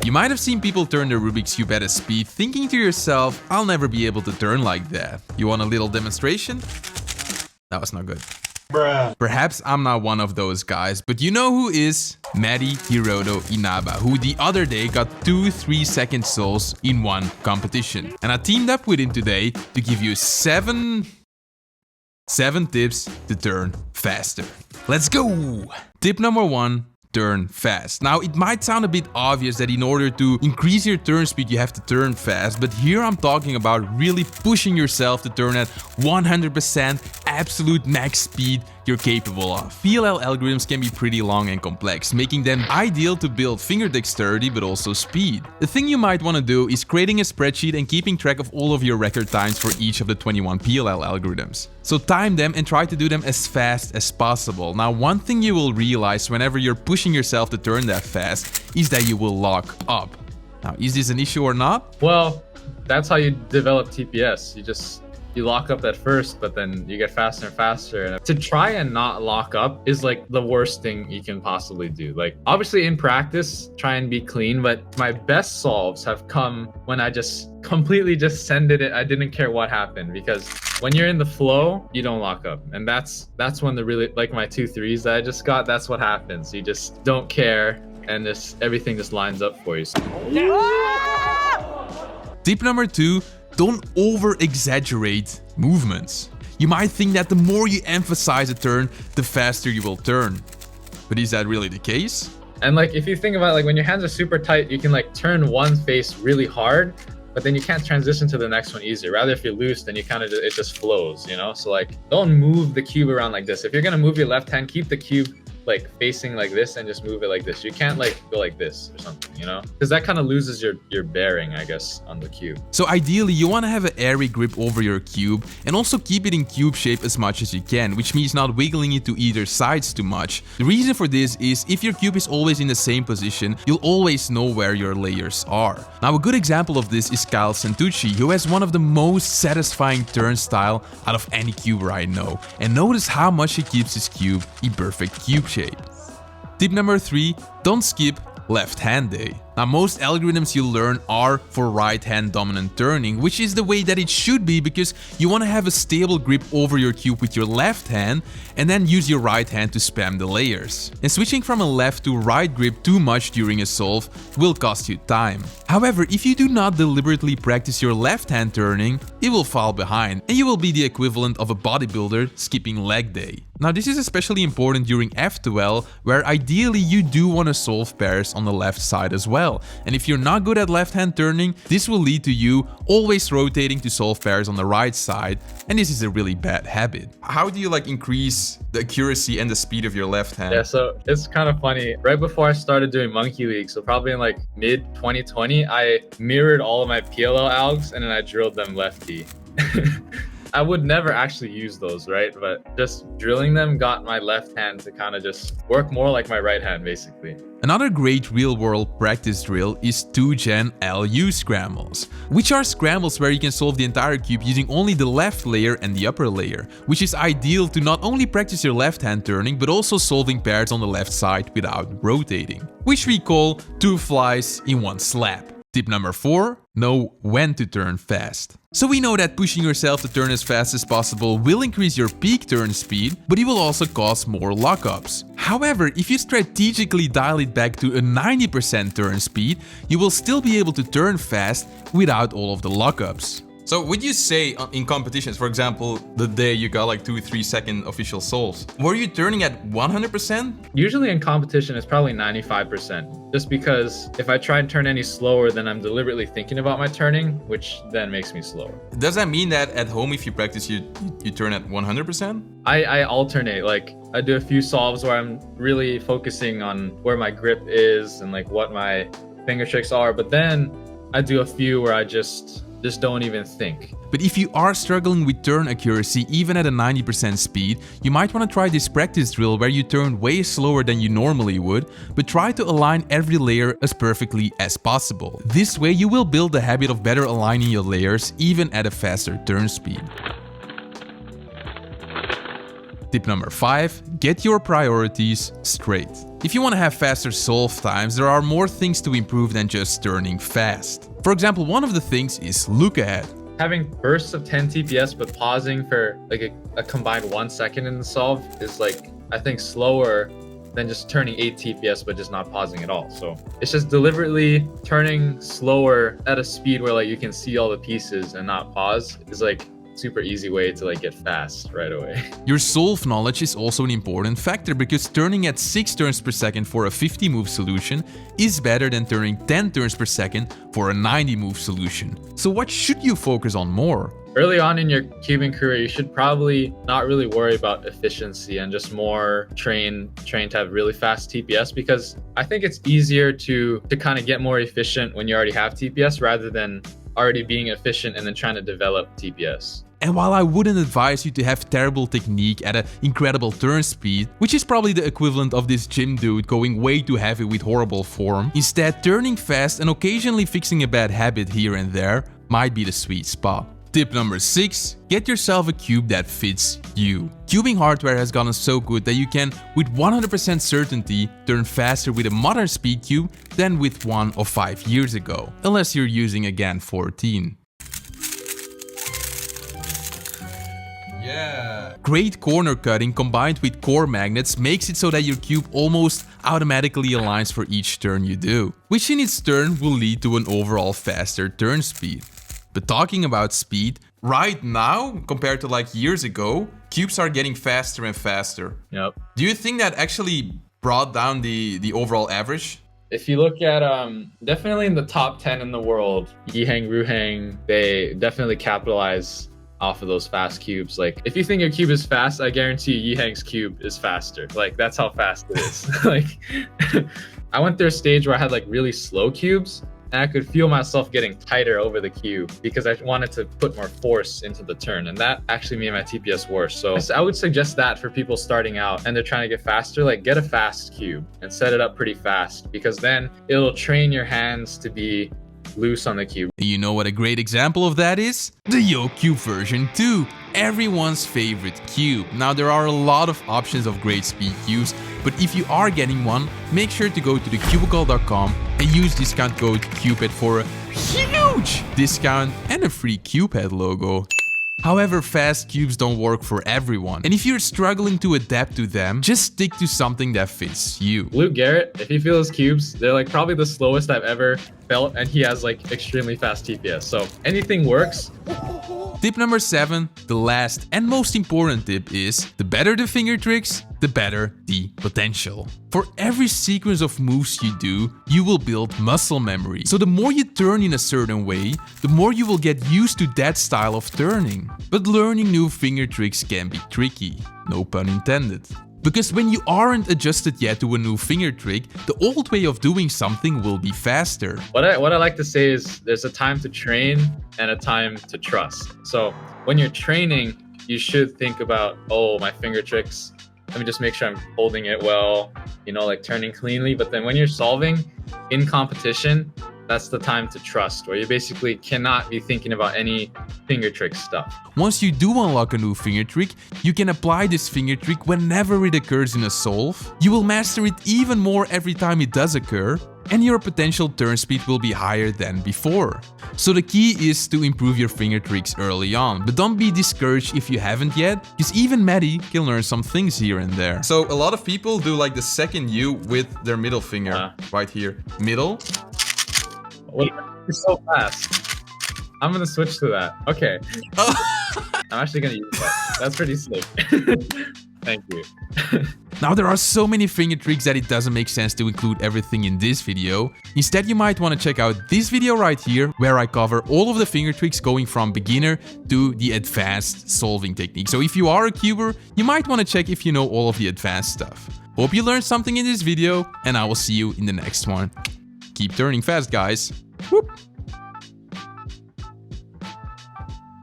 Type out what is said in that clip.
You might have seen people turn their Rubik's Cube at a speed, thinking to yourself, I'll never be able to turn like that. You want a little demonstration? That was not good. Bruh. Perhaps I'm not one of those guys, but you know who is? Matty Hiroto Inaba, who the other day got 2 3-second solves in one competition. And I teamed up with him today to give you 7 tips to turn faster. Let's go! Tip number 1. Turn fast. Now, it might sound a bit obvious that in order to increase your turn speed, you have to turn fast, but here I'm talking about really pushing yourself to turn at 100% absolute max speed you're capable of. PLL algorithms can be pretty long and complex, making them ideal to build finger dexterity but also speed. The thing you might want to do is creating a spreadsheet and keeping track of all of your record times for each of the 21 PLL algorithms. So time them and try to do them as fast as possible. Now, one thing you will realize whenever you're pushing yourself to turn that fast is that you will lock up. Now, is this an issue or not? Well, that's how you develop TPS. You lock up at first, but then you get faster and faster. And to try and not lock up is like the worst thing you can possibly do. Like, obviously in practice, try and be clean, but my best solves have come when I just completely just sended it. I didn't care what happened, because when you're in the flow, you don't lock up. And that's when the really, like my 2 3s that I just got, that's what happens. You just don't care, and everything just lines up for you. Tip number 2. Don't over-exaggerate movements. You might think that the more you emphasize a turn, the faster you will turn. But is that really the case? And like, if you think about it, like when your hands are super tight, you can like turn one face really hard, but then you can't transition to the next one easier. Rather, if you're loose, then you kind of, it just flows, you know? So like, don't move the cube around like this. If you're gonna move your left hand, keep the cube like facing like this and just move it like this. You can't like go like this or something, you know, because that kind of loses your bearing, I guess, on the cube. So ideally you want to have an airy grip over your cube and also keep it in cube shape as much as you can, which means not wiggling it to either sides too much. The reason for this is if your cube is always in the same position, you'll always know where your layers are. Now, a good example of this is Kyle Santucci, who has one of the most satisfying turn style out of any cuber I know, and notice how much he keeps his cube in perfect cube shape. Tip number 3, don't skip left hand day. Now, most algorithms you learn are for right hand dominant turning, which is the way that it should be, because you want to have a stable grip over your cube with your left hand and then use your right hand to spam the layers. And switching from a left to right grip too much during a solve will cost you time. However, if you do not deliberately practice your left hand turning, it will fall behind and you will be the equivalent of a bodybuilder skipping leg day. Now, this is especially important during F2L, where ideally you do want to solve pairs on the left side as well. And if you're not good at left hand turning, this will lead to you always rotating to solve pairs on the right side, and this is a really bad habit. How do you like increase the accuracy and the speed of your left hand? Yeah, so it's kind of funny. Right before I started doing Monkey League, so probably in like mid 2020, I mirrored all of my PLL algs and then I drilled them lefty. I would never actually use those, right? But just drilling them got my left hand to kind of just work more like my right hand, basically. Another great real-world practice drill is 2-gen LU scrambles, which are scrambles where you can solve the entire cube using only the left layer and the upper layer, which is ideal to not only practice your left hand turning, but also solving pairs on the left side without rotating, which we call 2 flies in 1 slap. Tip number 4, know when to turn fast. So we know that pushing yourself to turn as fast as possible will increase your peak turn speed, but it will also cause more lockups. However, if you strategically dial it back to a 90% turn speed, you will still be able to turn fast without all of the lockups. So would you say in competitions, for example, the day you got like 2 3-second official solves, were you turning at 100%? Usually in competition, it's probably 95%. Just because if I try and turn any slower, then I'm deliberately thinking about my turning, which then makes me slower. Does that mean that at home, if you practice, you turn at 100%? I alternate. Like, I do a few solves where I'm really focusing on where my grip is and like what my finger tricks are. But then I do a few where I just don't even think. But if you are struggling with turn accuracy even at a 90% speed, you might want to try this practice drill where you turn way slower than you normally would, but try to align every layer as perfectly as possible. This way you will build the habit of better aligning your layers even at a faster turn speed. Tip number 5, get your priorities straight. If you want to have faster solve times, there are more things to improve than just turning fast. For example, one of the things is look ahead. Having bursts of 10 TPS but pausing for like a combined 1 second in the solve is like, I think, slower than just turning 8 TPS but just not pausing at all. So it's just deliberately turning slower at a speed where like you can see all the pieces and not pause is like super easy way to like get fast right away. Your solve knowledge is also an important factor because turning at 6 turns per second for a 50 move solution is better than turning 10 turns per second for a 90 move solution. So what should you focus on more? Early on in your cubing career, you should probably not really worry about efficiency and just more train to have really fast TPS, because I think it's easier to kind of get more efficient when you already have TPS rather than already being efficient and then trying to develop TPS. And while I wouldn't advise you to have terrible technique at an incredible turn speed, which is probably the equivalent of this gym dude going way too heavy with horrible form, instead turning fast and occasionally fixing a bad habit here and there might be the sweet spot. Tip number 6, get yourself a cube that fits you. Cubing hardware has gotten so good that you can, with 100% certainty, turn faster with a modern speed cube than with one of 5 years ago, unless you're using a GAN 14. Yeah. Great corner cutting combined with core magnets makes it so that your cube almost automatically aligns for each turn you do, which in its turn will lead to an overall faster turn speed. But talking about speed, right now, compared to like years ago, cubes are getting faster and faster. Yep. Do you think that actually brought down the overall average? If you look at definitely in the top 10 in the world, Yiheng, Rooyen, they definitely capitalize off of those fast cubes. Like, if you think your cube is fast, I guarantee you Yiheng's cube is faster. Like, that's how fast it is. Like, I went through a stage where I had like really slow cubes, and I could feel myself getting tighter over the cube because I wanted to put more force into the turn, and that actually made my TPS worse. So I would suggest that for people starting out and they're trying to get faster, like get a fast cube and set it up pretty fast, because then it'll train your hands to be loose on the cube. You know what a great example of that is? The Yeocube version 2, everyone's favorite cube. Now there are a lot of options of great speed cubes, but if you are getting one, make sure to go to thecubicle.com and use discount code CUBEHEAD for a huge discount and a free CubeHead logo. However, fast cubes don't work for everyone, and if you're struggling to adapt to them, just stick to something that fits you. Luke Garrett, if you feel his cubes, they're like probably the slowest I've ever felt, and he has like extremely fast TPS, so anything works. Tip number 7, the last and most important tip is, the better the finger tricks, the better the potential. For every sequence of moves you do, you will build muscle memory. So the more you turn in a certain way, the more you will get used to that style of turning. But learning new finger tricks can be tricky, no pun intended. Because when you aren't adjusted yet to a new finger trick, the old way of doing something will be faster. What I like to say is there's a time to train and a time to trust. So when you're training, you should think about, oh, my finger tricks, let me just make sure I'm holding it well, you know, like turning cleanly. But then when you're solving in competition, that's the time to trust, where you basically cannot be thinking about any finger trick stuff. Once you do unlock a new finger trick, you can apply this finger trick whenever it occurs in a solve. You will master it even more every time it does occur, and your potential turn speed will be higher than before. So the key is to improve your finger tricks early on, but don't be discouraged if you haven't yet, because even Matty can learn some things here and there. So a lot of people do like the second U with their middle finger, right here. Middle. Wait, you're so fast. I'm gonna switch to that. Okay. I'm actually gonna use that. That's pretty sick. Thank you. Now there are so many finger tricks that it doesn't make sense to include everything in this video. Instead, you might want to check out this video right here, where I cover all of the finger tricks going from beginner to the advanced solving technique. So if you are a cuber, you might want to check if you know all of the advanced stuff. Hope you learned something in this video, and I will see you in the next one. Keep turning fast, guys. Whoop.